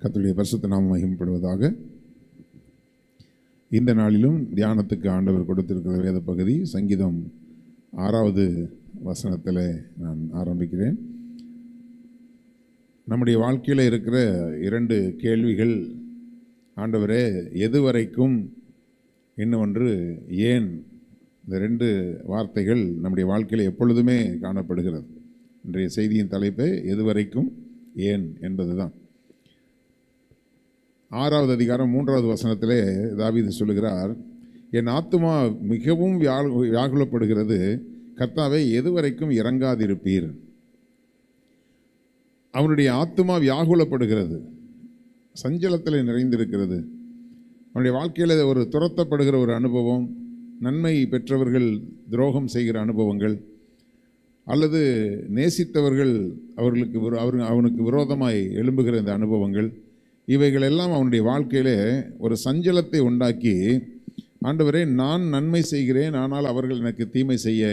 கர்த்தருடைய பரிசுத்த நாமம் மகிமைப்படுவதாக. இந்த நாளிலும் தியானத்துக்கு ஆண்டவர் கொடுத்திருக்கிற வேத பகுதி சங்கீதம் 6வது வசனத்தில் நான் ஆரம்பிக்கிறேன். நம்முடைய வாழ்க்கையில் இருக்கிற 2 கேள்விகள், ஆண்டவரே எதுவரைக்கும், இன்னொன்று ஏன். இந்த 2 வார்த்தைகள் நம்முடைய வாழ்க்கையில் எப்பொழுதுமே காணப்படுகிறது. இன்றைய செய்தியின் தலைப்பு எதுவரைக்கும் ஏன் என்பது தான். 6வது அதிகாரம் 3வது வசனத்திலே தாவீது சொல்லுகிறார், என் ஆத்துமா மிகவும் வியாகுலப்படுகிறது, கர்த்தாவே எதுவரைக்கும் இறங்காதிருப்பீர். அவனுடைய ஆத்துமா வியாகுலப்படுகிறது, சஞ்சலத்தில் நிறைந்திருக்கிறது. அவனுடைய வாழ்க்கையில் ஒரு துரத்தப்படுகிற ஒரு அனுபவம், நன்மை பெற்றவர்கள் துரோகம் செய்கிற அனுபவங்கள், அல்லது நேசித்தவர்கள் அவனுக்கு விரோதமாய் எழும்புகிற இந்த அனுபவங்கள், இவைகளெல்லாம் அவனுடைய வாழ்க்கையிலே ஒரு சஞ்சலத்தை உண்டாக்கி, ஆண்டவரே நான் நன்மை செய்கிறேன், ஆனால் அவர்கள் எனக்கு தீமை செய்ய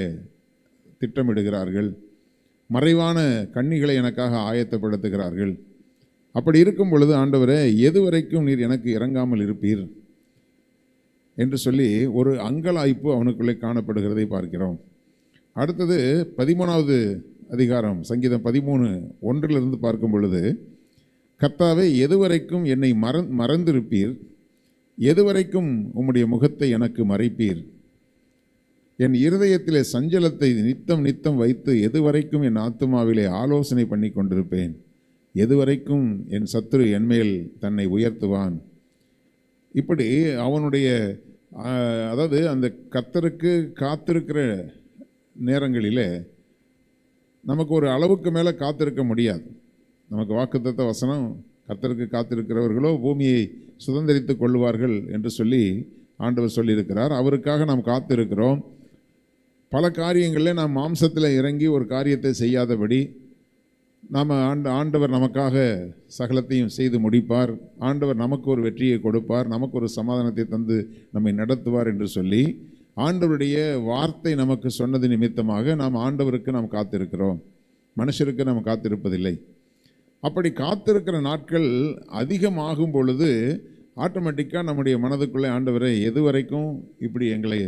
திட்டமிடுகிறார்கள், மறைவான கண்ணிகளை எனக்காக ஆயத்தப்படுத்துகிறார்கள். அப்படி இருக்கும் பொழுது ஆண்டவரே எதுவரைக்கும் நீர் எனக்கு இறங்காமல் இருப்பீர் என்று சொல்லி ஒரு அங்கலாய்ப்பு அவனுக்குள்ளே காணப்படுகிறதை பார்க்கிறோம். அடுத்தது 13வது அதிகாரம் சங்கீதம் 13:1 பார்க்கும் பொழுது, கர்த்தாவே எதுவரைக்கும் என்னை மறந்திருப்பீர், எதுவரைக்கும் உம்முடைய முகத்தை எனக்கு மறைப்பீர். என் இருதயத்திலே சஞ்சலத்தை நித்தம் வைத்து எதுவரைக்கும் என் ஆத்துமாவிலே ஆலோசனை பண்ணி கொண்டிருப்பேன். எதுவரைக்கும் என் சத்துரு என்மேல் தன்னை உயர்த்துவான். இப்படி அவனுடைய அதாவது அந்த கர்த்தருக்கு காத்திருக்கிற நேரங்களிலே நமக்கு ஒரு அளவுக்கு மேலே காத்திருக்க முடியாது. நமக்கு வாக்குத்தத்த வசனம், கர்த்தருக்கு காத்திருக்கிறவர்களோ பூமியை சுதந்திரித்து கொள்வார்கள் என்று சொல்லி ஆண்டவர் சொல்லியிருக்கிறார். அவருக்காக நாம் காத்திருக்கிறோம். பல காரியங்களில் நாம் மாம்சத்தில் இறங்கி ஒரு காரியத்தை செய்யாதபடி நாம் ஆண்டவர் நமக்காக சகலத்தையும் செய்து முடிப்பார், ஆண்டவர் நமக்கு ஒரு வெற்றியை கொடுப்பார், நமக்கு ஒரு சமாதானத்தை தந்து நம்மை நடத்துவார் என்று சொல்லி ஆண்டவருடைய வார்த்தை நமக்கு சொன்னது நிமித்தமாக நாம் ஆண்டவருக்கு நாம் காத்திருக்கிறோம், மனுஷருக்கு நாம் காத்திருப்பதில்லை. அப்படி காத்திருக்கிற நாட்கள் அதிகமாகும் பொழுது ஆட்டோமேட்டிக்காக நம்முடைய மனதுக்குள்ளே ஆண்டவரை எதுவரைக்கும் இப்படி எங்களை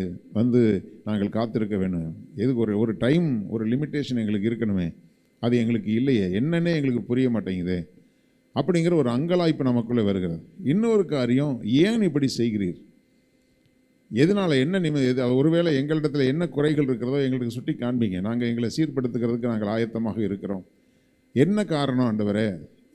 நாங்கள் காத்திருக்க வேணும், எதுக்கு ஒரு டைம், ஒரு லிமிட்டேஷன் எங்களுக்கு இருக்கணுமே, அது எங்களுக்கு இல்லையே, என்னன்னே எங்களுக்கு புரிய மாட்டேங்குது அப்படிங்கிற ஒரு அங்கலாய்ப்பு நமக்குள்ளே வருகிறது. இன்னொரு காரியம், ஏன் இப்படி செய்கிறீர், எதனால், என்ன ஒருவேளை எங்களிடத்தில் என்ன குறைகள் இருக்கிறதோ எங்களுக்கு சுட்டி காண்பீங்க, நாங்கள் எங்களை சீர்படுத்துக்கிறதுக்கு நாங்கள் ஆயத்தமாக இருக்கிறோம், என்ன காரணம் ஆண்டவரே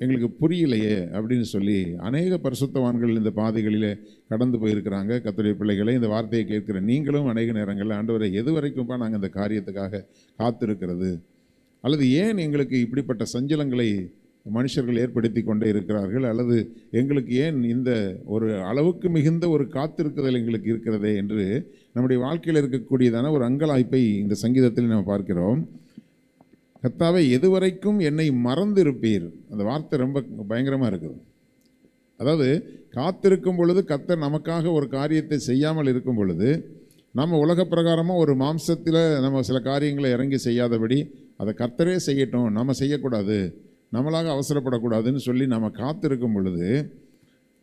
எங்களுக்கு புரியலையே அப்படின்னு சொல்லி அநேக பரிசுத்தவான்கள் இந்த பாதைகளிலே கடந்து போயிருக்கிறாங்க. கர்த்தருடைய பிள்ளைகளை, இந்த வார்த்தையை கேட்கிற நீங்களும் அநேக நேரங்களில் ஆண்டவரை எது வரைக்கும்பா நாங்கள் இந்த காரியத்துக்காக காத்திருக்கிறது, அல்லது ஏன் எங்களுக்கு இப்படிப்பட்ட சஞ்சலங்களை மனுஷர்கள் ஏற்படுத்தி கொண்டே இருக்கிறார்கள், அல்லது எங்களுக்கு ஏன் இந்த ஒரு அளவுக்கு மிகுந்த ஒரு காத்திருக்குதல் எங்களுக்கு இருக்கிறதே என்று நம்முடைய வாழ்க்கையில் இருக்கக்கூடியதான ஒரு அங்கலாய்ப்பை இந்த சங்கீதத்தில் நம்ம பார்க்கிறோம். கர்த்தாவே எதுவரைக்கும் என்னை மறந்திருப்பீர். அந்த வார்த்தை ரொம்ப பயங்கரமாக இருக்குது. அதாவது காத்திருக்கும் பொழுது, கர்த்தர் நமக்காக ஒரு காரியத்தை செய்யாமல் இருக்கும் பொழுது, நம்ம உலக பிரகாரமாக ஒரு மாம்சத்தில் நம்ம சில காரியங்களை இறங்கி செய்யாதபடி அதை கர்த்தரே செய்யட்டும், நம்ம செய்யக்கூடாது, நம்மளாக அவசரப்படக்கூடாதுன்னு சொல்லி நம்ம காத்திருக்கும் பொழுது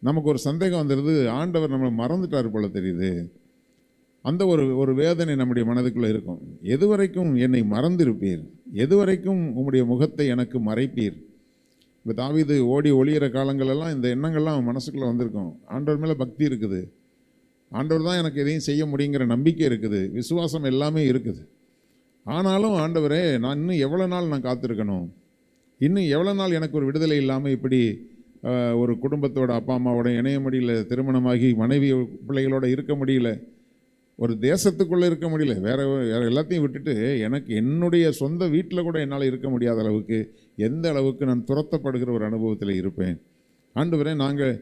நமக்கு ஒரு சந்தேகம் வந்துடுது, ஆண்டவர் நம்மளை மறந்துட்டார் போல தெரியுது. அந்த ஒரு வேதனை நம்முடைய மனதுக்குள்ளே இருக்கும். எதுவரைக்கும் என்னை மறந்திருப்பீர், எதுவரைக்கும் உம்முடைய முகத்தை எனக்கு மறைப்பீர். இப்போ தாவீது ஓடி ஒளியிற காலங்களெல்லாம் இந்த எண்ணங்கள்லாம் மனசுக்குள்ளே வந்திருக்கும். ஆண்டவர் மேலே பக்தி இருக்குது, ஆண்டவர் தான் எனக்கு எதையும் செய்ய முடியுங்கிற நம்பிக்கை இருக்குது, விசுவாசம் எல்லாமே இருக்குது. ஆனாலும் ஆண்டவரே நான் இன்னும் எவ்வளோ நாள் நான் காத்திருக்கணும், இன்னும் எவ்வளோ நாள் எனக்கு ஒரு விடுதலை இல்லாமல் இப்படி ஒரு குடும்பத்தோட அப்பா அம்மாவோட இணைய முடியல, திருமணமாகி மனைவி பிள்ளைகளோடு இருக்க முடியல, ஒரு தேசத்துக்குள்ளே இருக்க முடியல, வேறு எல்லாத்தையும் விட்டுட்டு எனக்கு என்னுடைய சொந்த வீட்டில் கூட என்னால் இருக்க முடியாத அளவுக்கு, எந்த அளவுக்கு நான் துரத்தப்படுகிற ஒரு அனுபவத்தில் இருப்பேன். ஆண்டவரே நாங்கள்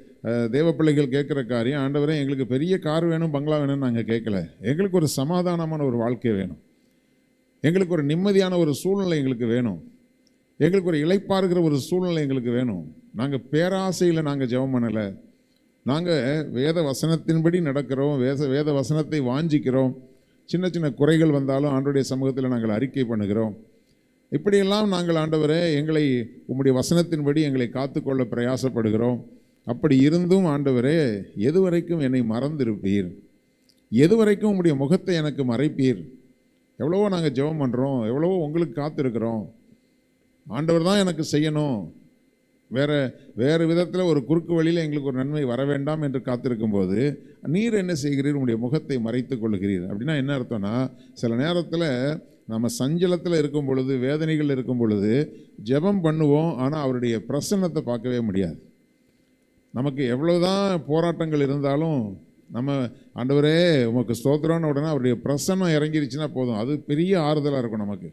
தேவ பிள்ளைகள் கேட்குற காரியம், ஆண்டவரே எங்களுக்கு பெரிய கார் வேணும், பங்களா வேணும்னு நாங்கள் கேட்கல, எங்களுக்கு ஒரு சமாதானமான ஒரு வாழ்க்கை வேணும், எங்களுக்கு ஒரு நிம்மதியான ஒரு சூழ்நிலை எங்களுக்கு வேணும், எங்களுக்கு ஒரு இளைப்பாறுகிற ஒரு சூழ்நிலை எங்களுக்கு வேணும். நாங்கள் பேராசையில் நாங்கள் ஜெபம் பண்ணலை, நாங்கள் வேத வசனத்தின்படி நடக்கிறோம், வேத வசனத்தை வாஞ்சிக்கிறோம், சின்ன சின்ன குறைகள் வந்தாலும் ஆண்டவருடைய சமூகத்தில் நாங்கள் அறிக்கை பண்ணுகிறோம். இப்படியெல்லாம் நாங்கள் ஆண்டவரே எங்களை உம்முடைய வசனத்தின்படி எங்களை காத்துக்கொள்ள பிரயாசப்படுகிறோம். அப்படி இருந்தும் ஆண்டவரே எதுவரைக்கும் என்னை மறந்திருப்பீர்? எதுவரைக்கும் உம்முடைய முகத்தை எனக்கு மறைப்பீர்? எவ்வளவோ நாங்கள் ஜெபம் பண்ணுறோம், எவ்வளவோ உங்களுக்கு காத்திருக்கிறோம். ஆண்டவர் தான் எனக்கு செய்யணும், வேறு விதத்தில் ஒரு குறுக்கு வழியில் எங்களுக்கு ஒரு நன்மை வர வேண்டாம் என்று காத்திருக்கும்போது நீர் என்ன செய்கிறீர்? உங்களுடைய முகத்தை மறைத்து கொள்கிறீர். அப்படின்னா என்ன அர்த்தம்னா, சில நேரத்தில் நம்ம சஞ்சலத்தில் இருக்கும் பொழுது, வேதனைகள் இருக்கும் பொழுது ஜெபம் பண்ணுவோம், ஆனால் அவருடைய பிரசன்னத்தை பார்க்கவே முடியாது. நமக்கு எவ்வளோதான் போராட்டங்கள் இருந்தாலும் நம்ம ஆண்டவரே உமக்கு ஸ்தோத்திரம்னு உடனே அவருடைய பிரசன்னம் இறங்கிருச்சுன்னா போதும், அது பெரிய ஆறுதலாக இருக்கும். நமக்கு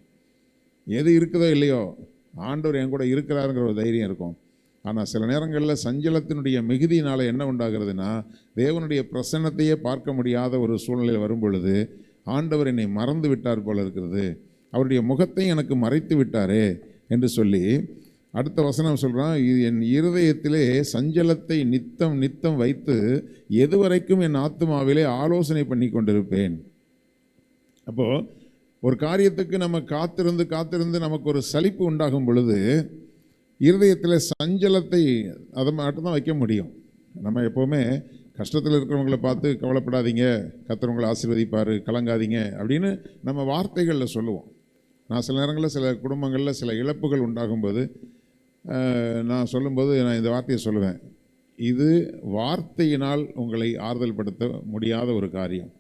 எது இருக்குதோ இல்லையோ ஆண்டவர் என் கூட இருக்கிறாருங்கிற ஒரு தைரியம் இருக்கும். ஆனால் சில நேரங்களில் சஞ்சலத்தினுடைய மிகுதியினால் என்ன உண்டாகிறதுனா, தேவனுடைய பிரசன்னத்தையே பார்க்க முடியாத ஒரு சூழ்நிலையில் வரும் பொழுது ஆண்டவர் என்னை மறந்து விட்டார் போல இருக்கிறது, அவருடைய முகத்தை எனக்கு மறைத்து விட்டாரே என்று சொல்லி அடுத்த வசனம் சொல்கிறான், என் இருதயத்திலே சஞ்சலத்தை நித்தம் நித்தம் வைத்து எதுவரைக்கும் என் ஆத்துமாவிலே ஆலோசனை பண்ணி கொண்டிருப்பேன். அப்போது ஒரு காரியத்துக்கு நம்ம காத்திருந்து நமக்கு ஒரு சலிப்பு உண்டாகும் பொழுது இருதயத்தில் சஞ்சலத்தை அதை மட்டும் தான் வைக்க முடியும். நம்ம எப்போவுமே கஷ்டத்தில் இருக்கிறவங்கள பார்த்து கவலைப்படாதீங்க, கர்த்தர் ஆசீர்வதிப்பார், கலங்காதீங்க அப்படின்னு நம்ம வார்த்தைகளில் சொல்லுவோம். நான் சில நேரங்களில் சில குடும்பங்களில் சில இழப்புகள் உண்டாகும்போது நான் சொல்லும்போது நான் இந்த வார்த்தையை சொல்லுவேன், இது வார்த்தையினால் உங்களை ஆறுதல் படுத்த முடியாத ஒரு காரியம்.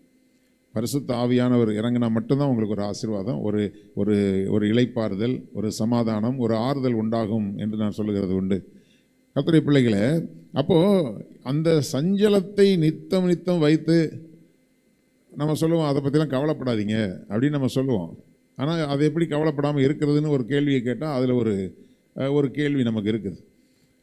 பரிசுத்த ஆவியானவர் இறங்கினா மட்டும்தான் உங்களுக்கு ஒரு ஆசீர்வாதம், ஒரு ஒரு ஒரு இளைப்பாறுதல், ஒரு சமாதானம், ஒரு ஆறுதல் உண்டாகும் என்று நான் சொல்லுகிறது உண்டு. கர்த்தருடைய பிள்ளைகளே, அப்போது அந்த சஞ்சலத்தை நித்தம் நித்தம் வைத்து நம்ம சொல்லுவோம், அதை பற்றிலாம் கவலைப்படாதீங்க அப்படின்னு நம்ம சொல்லுவோம். ஆனால் அது எப்படி கவலைப்படாமல் இருக்கிறதுன்னு ஒரு கேள்வியை கேட்டால் அதில் ஒரு கேள்வி நமக்கு இருக்குது.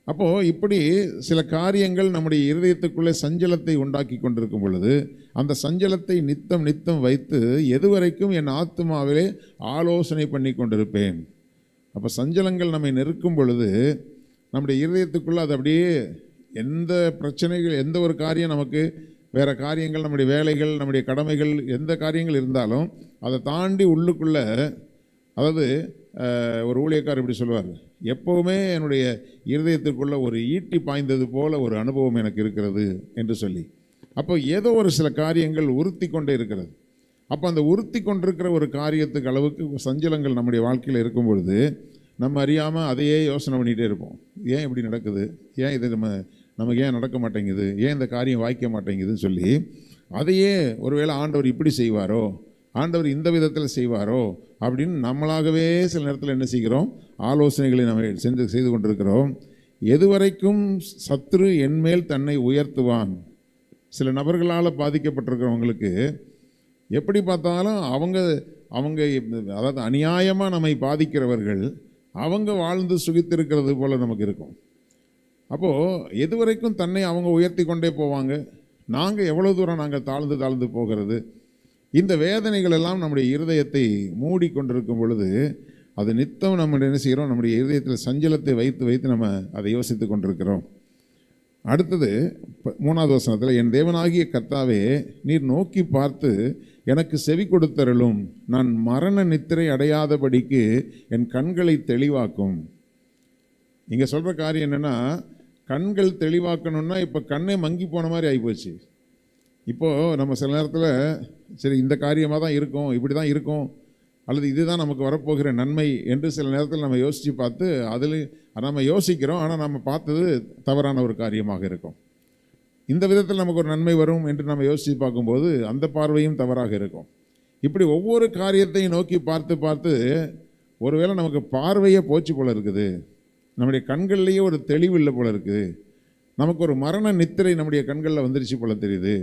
அப்போது இப்படி சில காரியங்கள் நம்முடைய இருதயத்துக்குள்ளே சஞ்சலத்தை உண்டாக்கி கொண்டிருக்கும் பொழுது அந்த சஞ்சலத்தை நித்தம் நித்தம் வைத்து எதுவரைக்கும் என் ஆத்துமாவிலே ஆலோசனை பண்ணி கொண்டிருப்பேன். அப்போ சஞ்சலங்கள் நம்மை நெருக்கும் பொழுது நம்முடைய இருதயத்துக்குள்ளே அது அப்படியே எந்த பிரச்சனைகள், எந்த ஒரு காரியம் நமக்கு வேறு காரியங்கள், நம்முடைய வேலைகள், நம்முடைய கடமைகள், எந்த காரியங்கள் இருந்தாலும் அதை தாண்டி உள்ளுக்குள்ளே, அதாவது ஒரு ஊழியக்காரர் இப்படி சொல்லுவார், எப்போவுமே என்னுடைய இருதயத்திற்குள்ளே ஒரு ஈட்டி பாய்ந்தது போல ஒரு அனுபவம் எனக்கு இருக்கிறது என்று சொல்லி. அப்போ ஏதோ ஒரு சில காரியங்கள் உறுத்தி கொண்டே இருக்கிறது. அப்போ அந்த உறுத்தி கொண்டிருக்கிற ஒரு காரியத்துக்கு அளவுக்கு சஞ்சலங்கள் நம்முடைய வாழ்க்கையில் இருக்கும் பொழுது நம்ம அறியாமல் அதையே யோசனை பண்ணிகிட்டே இருப்போம். ஏன் இப்படி நடக்குது, ஏன் இது நமக்கு ஏன் நடக்க மாட்டேங்குது, ஏன் இந்த காரியம் வாய்க்க மாட்டேங்குதுன்னு சொல்லி அதையே ஒருவேளை ஆண்டவர் இப்படி செய்வாரோ, ஆண்டவர் இந்த விதத்தில் செய்வாரோ அப்படின்னு நம்மளாகவே சில நேரத்தில் என்ன செய்கிறோம், ஆலோசனைகளை நம்ம செய்து கொண்டிருக்கிறோம். எதுவரைக்கும் சத்துரு என்மேல் தன்னை உயர்த்துவான். சில நபர்களால் பாதிக்கப்பட்டிருக்கிறவங்களுக்கு எப்படி பார்த்தாலும் அவங்க அதாவது அநியாயமாக நம்மை பாதிக்கிறவர்கள் அவங்க வாழ்ந்து சுகித்திருக்கிறது போல் நமக்கு இருக்கும். அப்போது எதுவரைக்கும் தன்னை அவங்க உயர்த்தி கொண்டே போவாங்க, நாங்கள் எவ்வளோ தூரம் நாங்கள் தாழ்ந்து போகிறது. இந்த வேதனைகள் எல்லாம் நம்முடைய இருதயத்தை மூடிக்கொண்டிருக்கும் பொழுது அது நித்தம் நம்ம என்ன செய்கிறோம், நம்முடைய இருதயத்தில் சஞ்சலத்தை வைத்து வைத்து நம்ம அதை யோசித்து கொண்டிருக்கிறோம். அடுத்தது 3வது வசனத்தில், என் தேவனாகிய கர்த்தாவே நீர் நோக்கி பார்த்து எனக்கு செவி கொடுத்தருளும், நான் மரண நித்திரை அடையாதபடிக்கு என் கண்களை தெளிவாக்கும். இங்கே சொல்கிற காரியம் என்னென்னா, கண்கள் தெளிவாக்கணும்னா இப்போ கண்ணே மங்கி போன மாதிரி ஆகிப்போச்சு. இப்போது நம்ம சில நேரத்தில் சரி இந்த காரியமாக தான் இருக்கும், இப்படி தான் இருக்கும், அல்லது இதுதான் நமக்கு வரப்போகிற நன்மை என்று சில நேரத்தில் நம்ம யோசித்து பார்த்து அதில் நம்ம யோசிக்கிறோம், ஆனால் நம்ம பார்த்தது தவறான ஒரு காரியமாக இருக்கும். இந்த விதத்தில் நமக்கு ஒரு நன்மை வரும் என்று நம்ம யோசித்து பார்க்கும்போது அந்த பார்வையும் தவறாக இருக்கும். இப்படி ஒவ்வொரு காரியத்தையும் நோக்கி பார்த்து பார்த்து ஒருவேளை நமக்கு பார்வையே போச்சு போல இருக்குது, நம்முடைய கண்கள்லேயே ஒரு தெளிவு இல்லை போல இருக்குது, நமக்கு ஒரு மரண நித்திரை நம்முடைய கண்களில் வந்துருச்சு போல தெரியுது.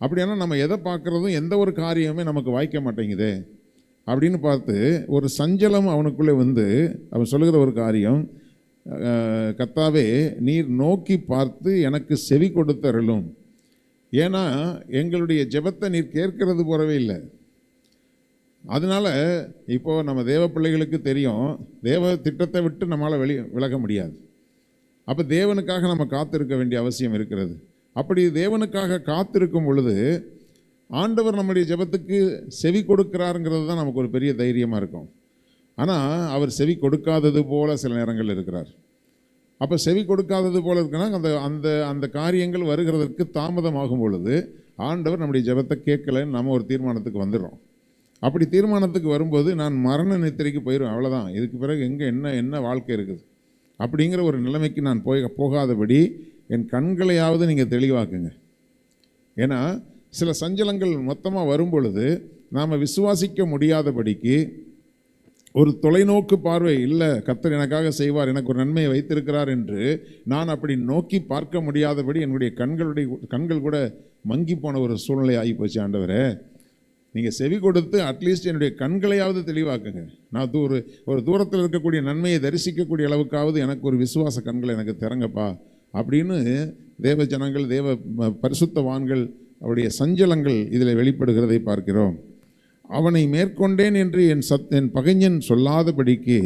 அப்படியானா நம்ம எதை பார்க்குறதும் எந்த ஒரு காரியமே நமக்கு வாய்க்க மாட்டேங்குது அப்படின்னு பார்த்து ஒரு சஞ்சலம் அவனுக்குள்ளே வந்து அவன் சொல்லுகிற ஒரு காரியம், கர்த்தாவே நீர் நோக்கி பார்த்து எனக்கு செவி கொடுத்தருளும். ஏன்னா எங்களுடைய ஜெபத்தை நீர் கேட்கறது போறவே இல்லை. அதனால் இப்போது நம்ம தேவ பிள்ளைகளுக்கு தெரியும், தேவ திட்டத்தை விட்டு நம்மளால் விலக முடியாது. அப்போ தேவனுக்காக நம்ம காத்திருக்க வேண்டிய அவசியம் இருக்கிறது. அப்படி தேவனுக்காக காத்திருக்கும் பொழுது ஆண்டவர் நம்முடைய ஜெபத்துக்கு செவி கொடுக்கிறாருங்கிறது தான் நமக்கு ஒரு பெரிய தைரியமாக இருக்கும். ஆனால் அவர் செவி கொடுக்காதது போல சில நேரங்கள் இருக்கிறார். அப்போ செவி கொடுக்காதது போல இருக்குன்னா அந்த அந்த அந்த காரியங்கள் வருகிறதற்கு தாமதமாகும் பொழுது ஆண்டவர் நம்முடைய ஜெபத்தை கேட்கலன்னு நம்ம ஒரு தீர்மானத்துக்கு வந்துடுறோம். அப்படி தீர்மானத்துக்கு வரும்போது நான் மரண நித்திரைக்கு போயிடுவேன், அவ்வளோதான், இதுக்கு பிறகு எங்கே என்ன வாழ்க்கை இருக்குது அப்படிங்கிற ஒரு நிலைமைக்கு நான் போகாதபடி என் கண்களையாவது நீங்கள் தெளிவாக்குங்க. ஏன்னா சில சஞ்சலங்கள் மொத்தமாக வரும் பொழுது நாம் விசுவாசிக்க முடியாதபடிக்கு ஒரு தொலைநோக்கு பார்வை இல்லை, கர்த்தர் எனக்காக செய்வார், எனக்கு ஒரு நன்மையை வைத்திருக்கிறார் என்று நான் அப்படி நோக்கி பார்க்க முடியாதபடி என்னுடைய கண்கள் கூட மங்கி போன ஒரு சூழ்நிலை ஆகி போச்சு. ஆண்டவரே, நீங்கள் செவி கொடுத்து அட்லீஸ்ட் என்னுடைய கண்களையாவது தெளிவாக்குங்க. நான் ஒரு தூரத்தில் இருக்கக்கூடிய நன்மையை தரிசிக்கக்கூடிய அளவுக்காவது எனக்கு ஒரு விசுவாச கண்களை எனக்கு திறங்கப்பா அப்படின்னு தேவ ஜனங்கள், தேவ பரிசுத்தவான்கள் அவருடைய சஞ்சலங்கள் இதில் வெளிப்படுகிறதை பார்க்கிறோம். அவனை மேற்கொண்டேன் என்று என் பகைஞன் சொல்லாதபடிக்கு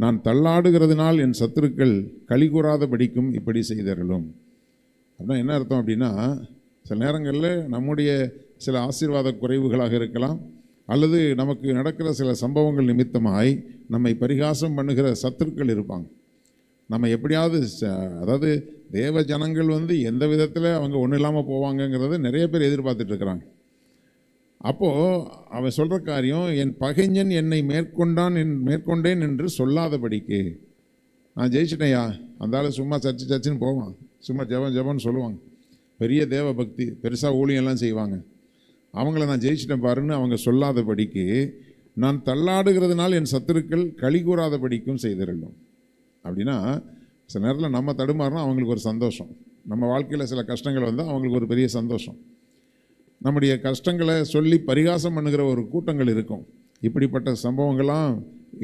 நான் தள்ளாடுகிறதுனால் என் சத்துருக்கள் கலிகூறாதபடிக்கும் இப்படி செய்தார்களும். அப்படின்னா என்ன அர்த்தம் அப்படின்னா, சில நேரங்களில் நம்முடைய சில ஆசீர்வாத குறைவுகளாக இருக்கலாம், அல்லது நமக்கு நடக்கிற சில சம்பவங்கள் நிமித்தமாய் நம்மை பரிகாசம் பண்ணுகிற சத்துருக்கள் இருப்பாங்க. நம்ம எப்படியாவது அதாவது தேவ ஜனங்கள் எந்த விதத்தில் அவங்க ஒன்றும் இல்லாமல் போவாங்கங்கிறத நிறைய பேர் எதிர்பார்த்துட்டு இருக்கிறாங்க. அப்போது அவன் சொல்கிற காரியம், என் பகைஞன் என்னை மேற்கொண்டேன் என்று சொல்லாதபடிக்கு. நான் ஜெயிச்சிட்டேயா, அந்த ஆள் சும்மா சர்ச்சுன்னு போவான், சும்மா ஜெபம்னு சொல்லுவாங்க, பெரிய தேவ பக்தி, பெருசாக ஊழியெல்லாம் செய்வாங்க, அவங்கள நான் ஜெயிச்சிட்டேன் பாருன்னு அவங்க சொல்லாதபடிக்கு நான் தள்ளாடுகிறதுனால் என் சத்துருக்கள் கலிகூறாதபடிக்கும் செய்திருந்தோம். அப்படின்னா சில நேரத்தில் நம்ம தடுமாறினா அவங்களுக்கு ஒரு சந்தோஷம், நம்ம வாழ்க்கையில் சில கஷ்டங்கள் வந்தால் அவங்களுக்கு ஒரு பெரிய சந்தோஷம். நம்முடைய கஷ்டங்களை சொல்லி பரிகாசம் பண்ணுகிற ஒரு கூட்டங்கள் இருக்கும். இப்படிப்பட்ட சம்பவங்கள்லாம்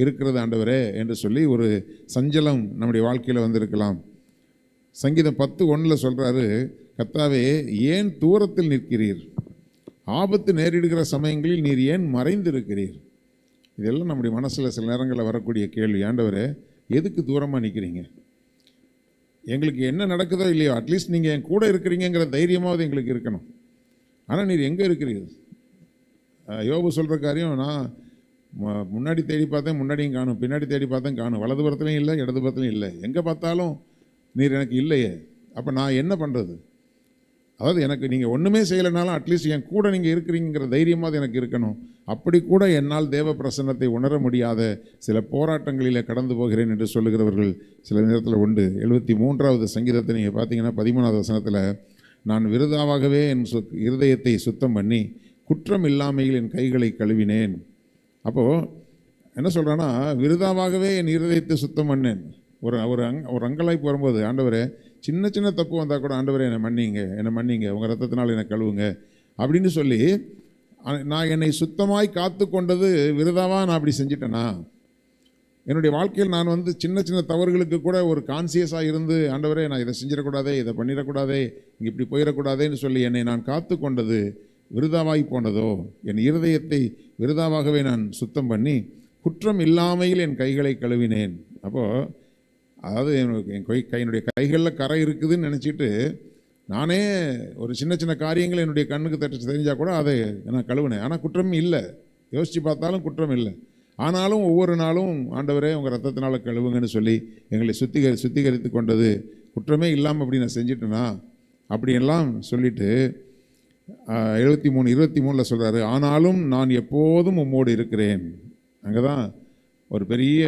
இருக்கிறது ஆண்டவரே என்று சொல்லி ஒரு சஞ்சலம் நம்முடைய வாழ்க்கையில் வந்திருக்கலாம். சங்கீதம் 10:1 சொல்கிறாரு, கர்த்தாவே ஏன் தூரத்தில் நிற்கிறீர், ஆபத்து நேரிடுகிற சமயங்களில் நீர் ஏன் மறைந்திருக்கிறீர். இதெல்லாம் நம்முடைய மனசில் சில நேரங்களில் வரக்கூடிய கேள்வி. ஆண்டவரே, எதுக்கு தூரமாக நிற்கிறீங்க, எங்களுக்கு என்ன நடக்குதோ இல்லையோ அட்லீஸ்ட் நீங்கள் என் கூட இருக்கிறீங்கிற தைரியமாவது எங்களுக்கு இருக்கணும், ஆனால் நீர் எங்கே இருக்கிறீர்கள். யோபு சொல்கிற காரியம், நான் முன்னாடி தேடி பார்த்தேன், முன்னாடியும் காணும், பின்னாடி தேடி பார்த்தேன் காணும், வலது புறத்துலையும் இல்லை இடது புறத்துலையும் இல்லை, எங்கே பார்த்தாலும் நீர் எனக்கு இல்லையே, அப்போ நான் என்ன பண்ணுறது. அதாவது எனக்கு நீங்கள் ஒன்றுமே செய்யலைனாலும் அட்லீஸ்ட் என் கூட நீங்கள் இருக்கிறீங்கிற தைரியமாவது எனக்கு இருக்கணும். அப்படி கூட என்னால் தேவ பிரசன்னத்தை உணர முடியாத சில போராட்டங்களில் கடந்து போகிறேன் என்று சொல்லுகிறவர்கள் சில நேரத்தில் உண்டு. 73வது சங்கீதத்தை நீங்கள் பார்த்தீங்கன்னா 13வது வசனத்தில், நான் விருதாவாகவே என் இருதயத்தை சுத்தம் பண்ணி குற்றம் இல்லாமையில் என் கைகளை கழுவினேன். அப்போது என்ன சொல்கிறேன்னா, விருதாவாகவே என் இருதயத்தை சுத்தம் பண்ணேன். ஒரு அங்கலாய்ப்பு வரும்போது, ஆண்டவரே சின்ன சின்ன தப்பு வந்தால் கூட ஆண்டவரே என்னை மன்னிங்க, உங்கள் ரத்தத்தினால் என்னை கழுவுங்க அப்படின்னு சொல்லி நான் என்னை சுத்தமாய் காத்து கொண்டது விருதாவாக நான் அப்படி செஞ்சிட்டேனா. என்னுடைய வாழ்க்கையில் நான் சின்ன சின்ன தவறுகளுக்கு கூட ஒரு கான்சியஸாக இருந்து, ஆண்டவரே நான் இதை செஞ்சிடக்கூடாதே, இதை பண்ணிடக்கூடாதே, இங்கே இப்படி போயிடக்கூடாதேன்னு சொல்லி என்னை நான் காத்து கொண்டது விருதாவாய் போனதோ, என் இருதயத்தை விருதாவாகவே நான் சுத்தம் பண்ணி குற்றம் இல்லாமையில் என் கைகளை கழுவினேன். அப்போது அதாவது என்னுடைய கைகளில் கரை இருக்குதுன்னு நினச்சிட்டு நானே ஒரு சின்ன சின்ன காரியங்கள் என்னுடைய கண்ணுக்கு தெரிஞ்சால் கூட அதை நான் கழுவினேன், ஆனால் குற்றம் இல்லை, யோசித்து பார்த்தாலும் குற்றம் இல்லை. ஆனாலும் ஒவ்வொரு நாளும் ஆண்டவரே உங்கள் ரத்தத்தினால கழுவுங்கன்னு சொல்லி எங்களை சுத்திகரித்து கொண்டது குற்றமே இல்லாமல் அப்படி நான் செஞ்சிட்டேனா அப்படியெல்லாம் சொல்லிட்டு 73:23 சொல்கிறாரு, ஆனாலும் நான் எப்போதும் உம்மோடு இருக்கிறேன். அங்கே தான் ஒரு பெரிய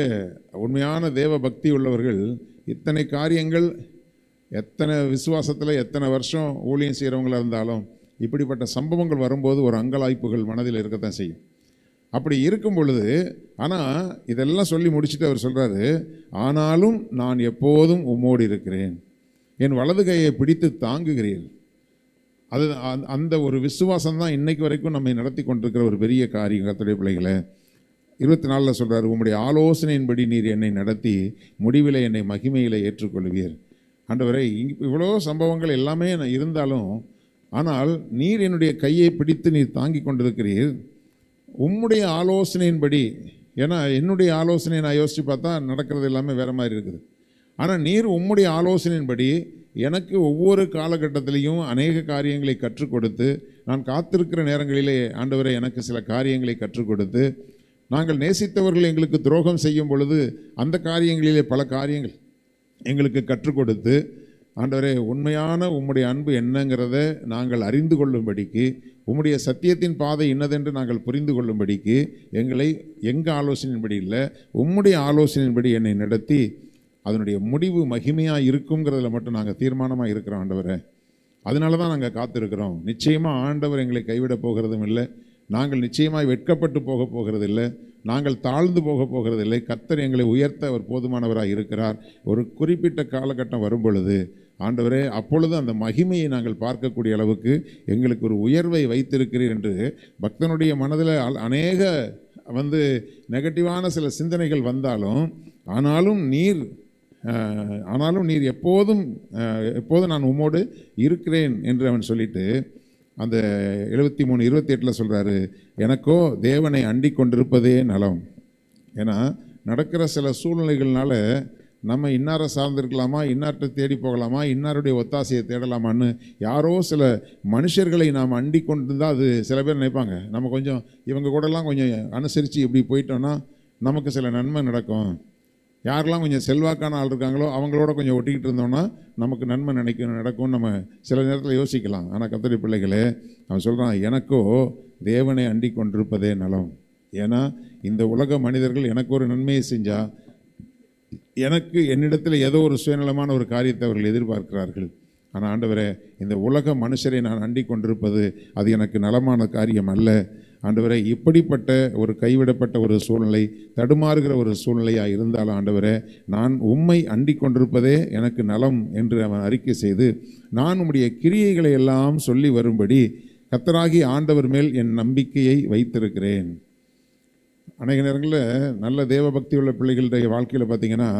உண்மையான தேவ பக்தி உள்ளவர்கள் இத்தனை காரியங்கள், எத்தனை விசுவாசத்தில் எத்தனை வருஷம் ஊழியம் செய்கிறவங்களாக இருந்தாலும் இப்படிப்பட்ட சம்பவங்கள் வரும்போது ஒரு அங்கலாய்ப்புகள் மனதில் இருக்கத்தான் செய்யும். அப்படி இருக்கும் பொழுது, ஆனால் இதெல்லாம் சொல்லி முடிச்சுட்டு அவர் சொல்கிறாரு, ஆனாலும் நான் எப்போதும் உம்மோடு இருக்கிறேன், என் வலது கையை பிடித்து தாங்குகிறீர். அது அந்த ஒரு விசுவாசம் தான் இன்னைக்கு வரைக்கும் நம்மை நடத்தி கொண்டிருக்கிற ஒரு பெரிய காரியம். கர்த்தருடைய பிள்ளைகளை 24 சொல்கிறார், உம்முடைய ஆலோசனையின்படி நீர் என்னை நடத்தி முடிவில் என்னை மகிமையில் ஏற்றுக்கொள்வீர். ஆண்டவரே, இவ்வளோ சம்பவங்கள் எல்லாமே நான் இருந்தாலும், ஆனால் நீர் என்னுடைய கையை பிடித்து நீர் தாங்கி கொண்டிருக்கிறீர் உம்முடைய ஆலோசனையின்படி. ஏன்னா என்னுடைய ஆலோசனை நான் யோசித்து பார்த்தா நடக்கிறது எல்லாமே வேறு மாதிரி இருக்குது. ஆனால் நீர் உம்முடைய ஆலோசனையின்படி எனக்கு ஒவ்வொரு காலகட்டத்திலையும் அநேக காரியங்களை கற்றுக் கொடுத்து, நான் காத்திருக்கிற நேரங்களிலே ஆண்டவரே எனக்கு சில காரியங்களை கற்றுக் கொடுத்து, நாங்கள் நேசித்தவர்கள் எங்களுக்கு துரோகம் செய்யும் பொழுது அந்த காரியங்களிலே பல காரியங்கள் எங்களுக்கு கற்றுக் கொடுத்து, ஆண்டவரே உண்மையான உம்முடைய அன்பு என்னங்கிறத நாங்கள் அறிந்து கொள்ளும்படிக்கு, உம்முடைய சத்தியத்தின் பாதை இன்னதென்று நாங்கள் புரிந்து கொள்ளும்படிக்கு எங்களை எங்கள் ஆலோசனையின்படி இல்லை, உம்முடைய ஆலோசனையின்படி என்னை நடத்தி அதனுடைய முடிவு மகிமையாக இருக்குங்கிறதுல மட்டும் நாங்கள் தீர்மானமாக இருக்கிறோம் ஆண்டவரே. அதனால தான் நாங்கள் காத்திருக்கிறோம். நிச்சயமாக ஆண்டவர் எங்களை கைவிட போகிறதும் இல்லை, நாங்கள் நிச்சயமாக வெட்கப்பட்டு போக போகிறதில்லை, நாங்கள் தாழ்ந்து போக போகிறதில்லை. கர்த்தர் எங்களை உயர்த்த அவர் போதுமானவராக இருக்கிறார். ஒரு குறிப்பிட்ட காலகட்டம் வரும் பொழுது ஆண்டவரே அப்பொழுது அந்த மகிமையை நாங்கள் பார்க்கக்கூடிய அளவுக்கு எங்களுக்கு ஒரு உயர்வை வைத்திருக்கிறீர் என்று பக்தனுடைய மனதில் அநேக நெகட்டிவான சில சிந்தனைகள் வந்தாலும், ஆனாலும் நீர் எப்போதும் நான் உம்மோடு இருக்கிறேன் என்று அவன் சொல்லிட்டு அந்த 73:28 சொல்கிறாரு, எனக்கோ தேவனை அண்டிக் கொண்டிருப்பதே நலம். ஏன்னா நடக்கிற சில சூழ்நிலைகள்னால நம்ம இன்னாரை சார்ந்திருக்கலாமா, இன்னார்கிட்ட தேடி போகலாமா, இன்னாருடைய ஒத்தாசையை தேடலாமான்னு யாரோ சில மனுஷர்களை நாம் அண்டிக் கொண்டிருந்தால் அது சில பேர் நினைப்பாங்க, நம்ம கொஞ்சம் இவங்க கூடலாம் கொஞ்சம் அனுசரித்து இப்படி போயிட்டோன்னா நமக்கு சில நன்மை நடக்கும், யாரெல்லாம் கொஞ்சம் செல்வாக்கான ஆள் இருக்காங்களோ அவங்களோட கொஞ்சம் ஒட்டிக்கிட்டு இருந்தோம்னா நமக்கு நன்மை நடக்கும்னு நம்ம சில நேரத்தில் யோசிக்கலாம். ஆனால் கர்த்தருடைய பிள்ளைகளே, அவன் சொல்கிறான், எனக்கோ தேவனை அண்டிக் கொண்டிருப்பதே நலம். ஏன்னா இந்த உலக மனிதர்கள் எனக்கு ஒரு நன்மையை செஞ்சால் எனக்கு என்னிடத்தில் ஏதோ ஒரு சுயநலமான ஒரு காரியத்தை அவர்கள் எதிர்பார்க்கிறார்கள். ஆனால் ஆண்டவரே, இந்த உலக மனுஷரை நான் அண்டிக் கொண்டிருப்பது அது எனக்கு நலமான காரியம் அல்ல. ஆண்டவரே, இப்படிப்பட்ட ஒரு கைவிடப்பட்ட ஒரு சூழ்நிலை, தடுமாறுகிற ஒரு சூழ்நிலையாக இருந்தாலும் ஆண்டவரே, நான் உம்மை அண்டிக் கொண்டிருப்பதே எனக்கு நலம் என்று அவன் அறிக்கை செய்து, நான் உம்முடைய கிரியைகளை எல்லாம் சொல்லி வரும்படி கர்த்தராகிய ஆண்டவர் மேல் என் நம்பிக்கையை வைத்திருக்கிறேன். அநேக நேரங்களில் நல்ல தேவ பக்தி உள்ள பிள்ளைகளுடைய வாழ்க்கையில் பார்த்திங்கன்னா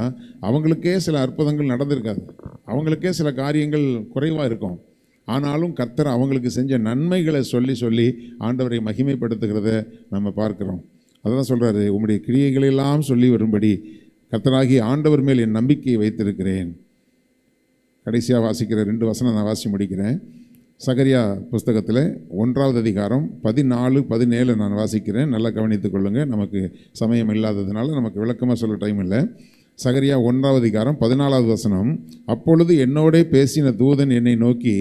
அவங்களுக்கே சில அற்புதங்கள் நடந்திருக்காது, அவங்களுக்கே சில காரியங்கள் குறைவாக இருக்கும். ஆனாலும் கர்த்தர் அவங்களுக்கு செஞ்ச நன்மைகளை சொல்லி சொல்லி ஆண்டவரை மகிமைப்படுத்துகிறத நம்ம பார்க்குறோம். அதான் சொல்கிறாரு, உம்முடைய கிரியைகளெல்லாம் சொல்லி வரும்படி கர்த்தராகி ஆண்டவர் மேல் என் நம்பிக்கையை வைத்திருக்கிறேன். கடைசியாக வாசிக்கிற 2 வசனம் நான் வாசி முடிக்கிறேன். சகரியா புஸ்தகத்தில் 1வது அதிகாரம் 14-17 நான் வாசிக்கிறேன். நல்லா கவனித்துக் கொள்ளுங்கள். நமக்கு சமயம் இல்லாததுனால நமக்கு விளக்கமாக சொல்ல டைம் இல்லை. சகரியா 1வது அதிகாரம் 14வது வசனம், அப்பொழுது என்னோடே பேசின தூதன் என்னை நோக்கி,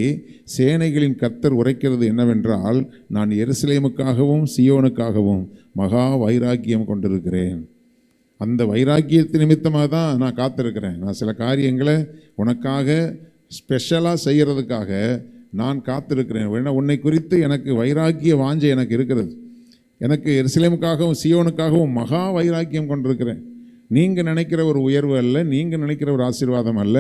சேனைகளின் கர்த்தர் உரைக்கிறது என்னவென்றால், நான் எருசலேமுக்காகவும் சியோனுக்காகவும் மகா வைராக்கியம் கொண்டிருக்கிறேன். அந்த வைராக்கியத்து நிமித்தமாக தான் நான் காத்திருக்கிறேன். நான் சில காரியங்களை உனக்காக ஸ்பெஷலாக செய்கிறதுக்காக நான் காத்திருக்கிறேன். ஏன்னா உன்னை குறித்து எனக்கு வைராக்கிய வாஞ்சை எனக்கு இருக்கிறது. எனக்கு எருசலேமுக்காகவும் சியோனுக்காகவும் மகா வைராக்கியம் கொண்டிருக்கிறேன். நீங்கள் நினைக்கிற ஒரு உயர்வு அல்ல, நீங்கள் நினைக்கிற ஒரு ஆசீர்வாதம் அல்ல,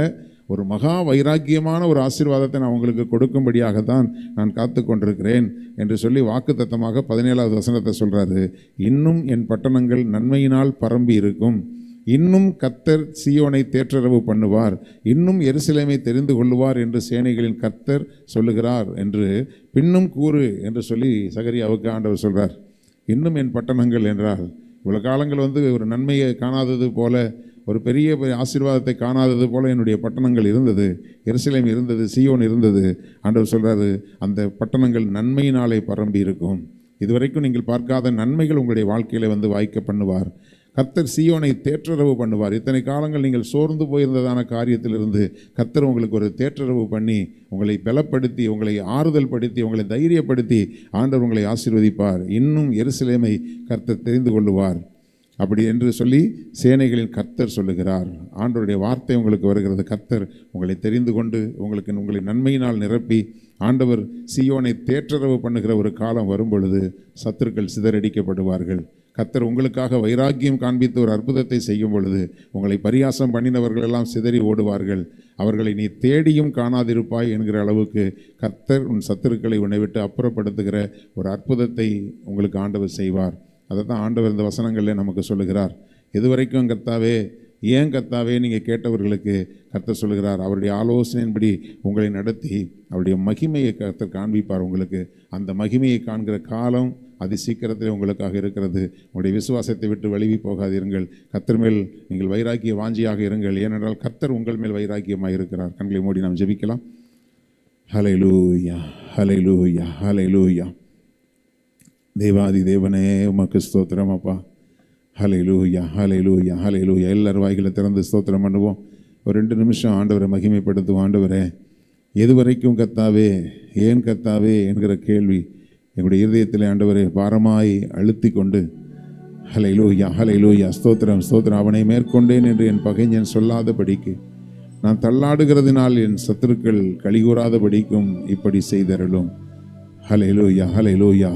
ஒரு மகா வைராக்கியமான ஒரு ஆசீர்வாதத்தை நான் உங்களுக்கு கொடுக்கும்படியாகத்தான் நான் காத்து கொண்டிருக்கிறேன் என்று சொல்லி வாக்குத்தத்தமாக 17வது வசனத்தை சொல்கிறாரு. இன்னும் என் பட்டணங்கள் நன்மையினால் பரம்பி இருக்கும், இன்னும் கர்த்தர் சீயோனை தேற்றரவு பண்ணுவார், இன்னும் எருசலேமை தெரிந்து கொள்ளுவார் என்று சேனைகளின் கர்த்தர் சொல்லுகிறார் என்று பின்னும் கூறு என்று சொல்லி சகரியாவுக்கு ஆண்டவர் சொல்கிறார். இன்னும் என் பட்டணங்கள் என்றால் இவ்வளோ காலங்கள் ஒரு நன்மையை காணாதது போல, ஒரு பெரிய ஆசீர்வாதத்தை காணாதது போல என்னுடைய பட்டணங்கள் இருந்தது, எருசலேம் இருந்தது, சீயோன் இருந்தது. ஆண்டவர் சொல்கிறாரு, அந்த பட்டணங்கள் நன்மையினாலே பரம்பி இருக்கும். இதுவரைக்கும் நீங்கள் பார்க்காத நன்மைகள் உங்களுடைய வாழ்க்கையில் வாய்க்க பண்ணுவார். கர்த்தர் சீயோனை தேற்றரவு பண்ணுவார். இத்தனை காலங்கள் நீங்கள் சோர்ந்து போயிருந்ததான காரியத்திலிருந்து கர்த்தர் உங்களுக்கு ஒரு தேற்றரவு பண்ணி உங்களை பலப்படுத்தி, உங்களை ஆறுதல் படுத்தி, உங்களை தைரியப்படுத்தி ஆண்டவர் உங்களை ஆசீர்வதிப்பார். இன்னும் எருசலேமை கர்த்தர் தெரிந்து கொள்ளுவார் அப்படி என்று சொல்லி சேனைகளின் கர்த்தர் சொல்லுகிறார். ஆண்டவருடைய வார்த்தை உங்களுக்கு வருகிறது. கர்த்தர் உங்களை தெரிந்து கொண்டு உங்களை நன்மையினால் நிரப்பி ஆண்டவர் சீயோனை தேற்றரவு பண்ணுகிற ஒரு காலம் வரும் பொழுது சத்துருக்கள் சிதறடிக்கப்படுவார்கள். கர்த்தர் உங்களுக்காக வைராக்கியம் காண்பித்து ஒரு அற்புதத்தை செய்யும் பொழுது உங்களை பரியாசம் பண்ணினவர்கள் எல்லாம் சிதறி ஓடுவார்கள். அவர்களை நீ தேடியும் காணாதிருப்பாய் என்கிற அளவுக்கு கர்த்தர் உன் சத்துருக்களை உன்னை விட்டு அப்புறப்படுத்துகிற ஒரு அற்புதத்தை உங்களுக்கு ஆண்டவர் செய்வார். அதை தான் ஆண்டவர் இந்த வசனங்களில் நமக்கு சொல்லுகிறார். இதுவரைக்கும் கர்த்தாவே, ஏன் கர்த்தாவே நீங்கள் கேட்டவர்களுக்கு கர்த்தர் சொல்லுகிறார், அவருடைய ஆலோசனையின்படி உங்களை நடத்தி அவருடைய மகிமையை கர்த்தர் காண்பிப்பார். உங்களுக்கு அந்த மகிமையை காண்கிற காலம் அதி சீக்கிரத்தில் உங்களுக்காக இருக்கிறது. உங்களுடைய விசுவாசத்தை விட்டு வழுவி போகாதிருங்கள். கர்த்தர் மேல் நீங்கள் வைராக்கிய வாஞ்சியாக இருங்கள். ஏனென்றால் கர்த்தர் உங்கள் மேல் வைராக்கியமாக இருக்கிறார். கண்களை மூடி நாம் ஜெபிக்கலாம். ஹல்லேலூயா, ஹல்லேலூயா, ஹல்லேலூயா. தேவாதி தேவனே, உமக்கு ஸ்தோத்திரம் அப்பா. ஹல்லேலூயா, ஹல்லேலூயா, ஹல்லேலூயா. எல்லாரும் வாய்களை திறந்து ஸ்தோத்திரம் பண்ணுவோம். ஒரு 2 நிமிஷம் ஆண்டவரை மகிமைப்படுத்துவோம். ஆண்டவரே, எதுவரைக்கும் கர்த்தாவே, ஏன் கர்த்தாவே என்கிற கேள்வி எங்களுடைய இருதயத்தில் ஆண்டவரே பாரமாய் அழுத்தி கொண்டு, ஹல்லேலூயா, ஹல்லேலூயா, ஸ்தோத்திரம், ஸ்தோத்திரம். அவனை மேற்கொண்டேன் என்று என் பகைஞன் சொல்லாதபடிக்கு, நான் தள்ளாடுகிறதினால் என் சத்துருக்கள் கலிகூறாதபடிக்கும் இப்படி செய்தருளும். ஹல்லேலூயா, ஹல்லேலூயா.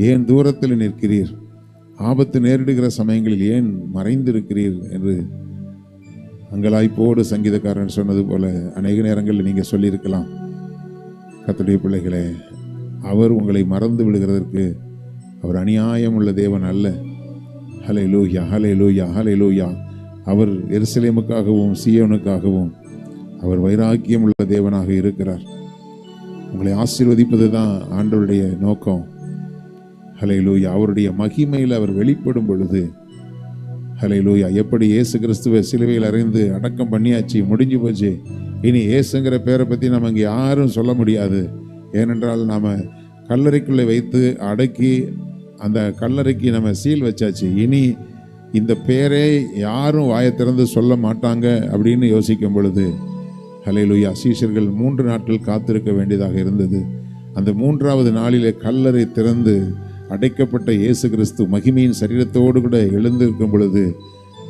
ஏன் தூரத்தில் நிற்கிறீர்? ஆபத்து நேரிடுகிற சமயங்களில் ஏன் மறைந்திருக்கிறீர் என்று அங்கலாய்ப்போடு சங்கீதக்காரன் சொன்னது போல அநேக நேரங்களில் நீங்கள் சொல்லியிருக்கலாம். கர்த்தருடைய பிள்ளைகளே, அவர் உங்களை மறந்து விடுகிறதற்கு அவர் அநியாயம் உள்ள தேவன் அல்ல. ஹல்லேலூயா, ஹல்லேலூயா, ஹல்லேலூயா. அவர் எருசலேமுக்காகவும் சீயோனுக்காகவும் அவர் வைராக்கியம் உள்ள தேவனாக இருக்கிறார். உங்களை ஆசீர்வதிப்பது தான் ஆண்டவருடைய நோக்கம். ஹல்லேலூயா. அவருடைய மகிமையில் அவர் வெளிப்படும் பொழுது, ஹல்லேலூயா, எப்படி இயேசு கிறிஸ்துவை சிலுவையில் அறைந்து அடக்கம் பண்ணியாச்சு, முடிஞ்சு போச்சு. இனி இயேசுங்கிற பேரை பற்றி நம்ம இங்கே யாரும் சொல்ல முடியாது. ஏனென்றால் நாம் கல்லறைக்குள்ளே வைத்து அடக்கி அந்த கல்லறைக்கு நம்ம சீல் வச்சாச்சு. இனி இந்த பேரே யாரும் வாயை திறந்து சொல்ல மாட்டாங்க அப்படின்னு யோசிக்கும் பொழுது, ஹல்லேலூயா, சீஷர்கள் 3 நாட்கள் காத்திருக்க வேண்டியதாக இருந்தது. அந்த 3வது நாளிலே கல்லறை திறந்து அடைக்கப்பட்ட இயேசு கிறிஸ்து மகிமையின் சரீரத்தோடு கூட எழுந்திருக்கும் பொழுது,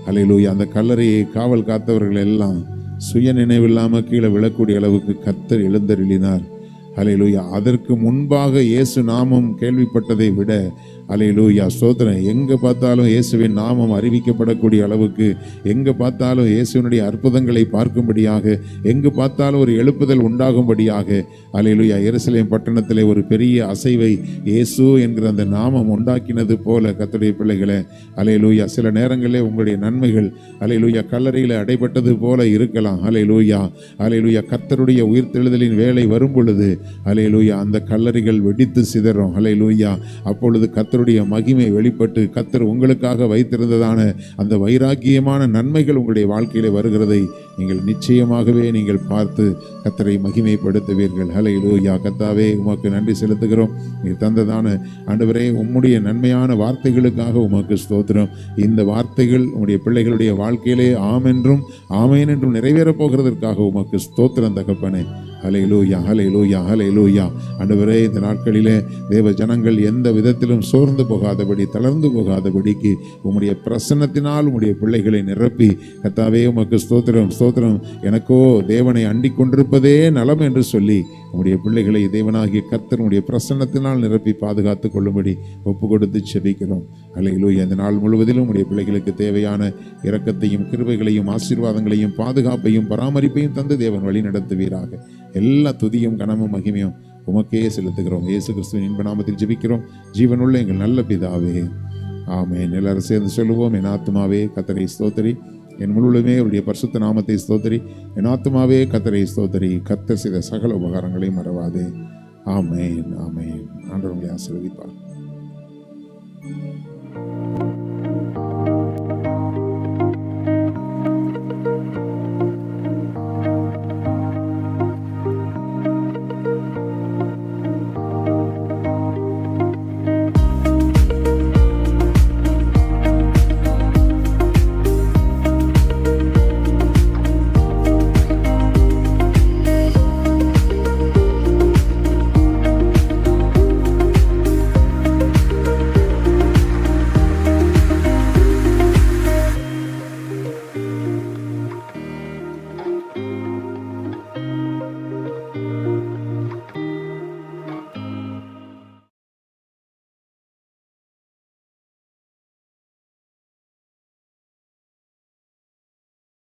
ஹல்லேலூயா, அந்த கல்லறையை காவல் காத்தவர்கள் எல்லாம் சுய நினைவில்லாமல் கீழே விழக்கூடிய அளவுக்கு கர்த்தர் எழுந்தருளினார். ஹல்லேலூயா. அதற்கு முன்பாக இயேசு நாமம் கேள்விப்பட்டதை விட, ஹல்லேலூயா, ஸ்தோத்திரம், எங்கே பார்த்தாலும் இயேசுவின் நாமம் அறிவிக்கப்படக்கூடிய அளவுக்கு, எங்கே பார்த்தாலும் இயேசுவினுடைய அற்புதங்களை பார்க்கும்படியாக, எங்கு பார்த்தாலும் ஒரு எழுப்புதல் உண்டாகும்படியாக, ஹல்லேலூயா, எருசலேம் பட்டணத்திலே ஒரு பெரிய அசைவை இயேசு என்கிற அந்த நாமம் உண்டாக்கினது போல கர்த்தருடைய பிள்ளைகளே, ஹல்லேலூயா, சில நேரங்களிலே உங்களுடைய நன்மைகள், ஹல்லேலூயா, கல்லறையில் அடைபட்டது போல இருக்கலாம். ஹல்லேலூயா, ஹல்லேலூயா, கர்த்தருடைய உயிர்த்தெழுதலின் வேலை வரும் பொழுது, ஹல்லேலூயா, அந்த கல்லறைகள் வெடித்து சிதறும். ஹல்லேலூயா, அப்பொழுது கர்த்தருடைய மகிமை வெளிப்பட்டு கர்த்தர் உங்களுக்காக வைத்திருந்ததான அந்த வைராக்கியமான நன்மைகள் உங்களுடைய வாழ்க்கையிலே வருகிறதை நீங்கள் நிச்சயமாகவே நீங்கள் பார்த்து கர்த்தரை மகிமைப்படுத்துவீர்கள். ஹல்லேலூயா. கர்த்தாவே, உமக்கு நன்றி செலுத்துகிறோம். நீர் தந்ததான ஆண்டவரே உம்முடைய நன்மையான வார்த்தைகளுக்காக உமக்கு ஸ்தோத்திரம். இந்த வார்த்தைகள் உம்முடைய பிள்ளைகளுடைய வாழ்க்கையிலே ஆம் என்றும் ஆமேன் என்றும் நிறைவேறப் போகிறதற்காக உமக்கு ஸ்தோத்திரம் தகப்பனே. ஹல்லேலூயா, ஹல்லேலூயா, ஹல்லேலூயா. ஆண்டவரே, இந்த நாட்களிலே தேவ ஜனங்கள் எந்த விதத்திலும் சோர்ந்து போகாதபடி, தளர்ந்து போகாதபடிக்கு உம்முடைய பிரசன்னத்தினால் உம்முடைய பிள்ளைகளை நிரப்பி, கர்த்தாவே உமக்கு ஸ்தோத்திரம், ஸ்தோத்திரம். எனக்கோ தேவனை அண்டிக் கொண்டிருப்பதே நலம் என்று சொல்லி உம்முடைய பிள்ளைகளை தேவனாகிய கர்த்தர் உம்முடைய பிரசன்னத்தினால் நிரப்பி பாதுகாத்து கொள்ளும்படி ஒப்பு கொடுத்து செபிக்கிறோம். ஹல்லேலூயா. இந்த நாள் முழுவதிலும் உம்முடைய பிள்ளைகளுக்கு தேவையான இரக்கத்தையும் கிருபைகளையும் ஆசீர்வாதங்களையும் பாதுகாப்பையும் பராமரிப்பையும் தந்து தேவன் வழி நடத்துவீராக. எல்லா துதியும் கனமும் மகிமையும் உமக்கே செலுத்துகிறோம். இயேசு கிறிஸ்துவின் இன்ப நாமத்தில் ஜெபிக்கிறோம் ஜீவனுள்ள எங்கள் நல்ல பிதாவே, ஆமென். எல்லாரும் சேர்ந்து சொல்லுவோம். என் ஆத்துமாவே கர்த்தரை ஸ்தோத்திரி, என் முழுவதுமே அவருடைய பரிசுத்த நாமத்தை ஸ்தோத்திரி. என் ஆத்துமாவே கர்த்தரை ஸ்தோத்திரி, கர்த்தர் செய்த சகல உபகாரங்களையும் மறவாதே. ஆமென், ஆமென். ஆண்டவர் உங்களை ஆசீர்வதிப்பார்.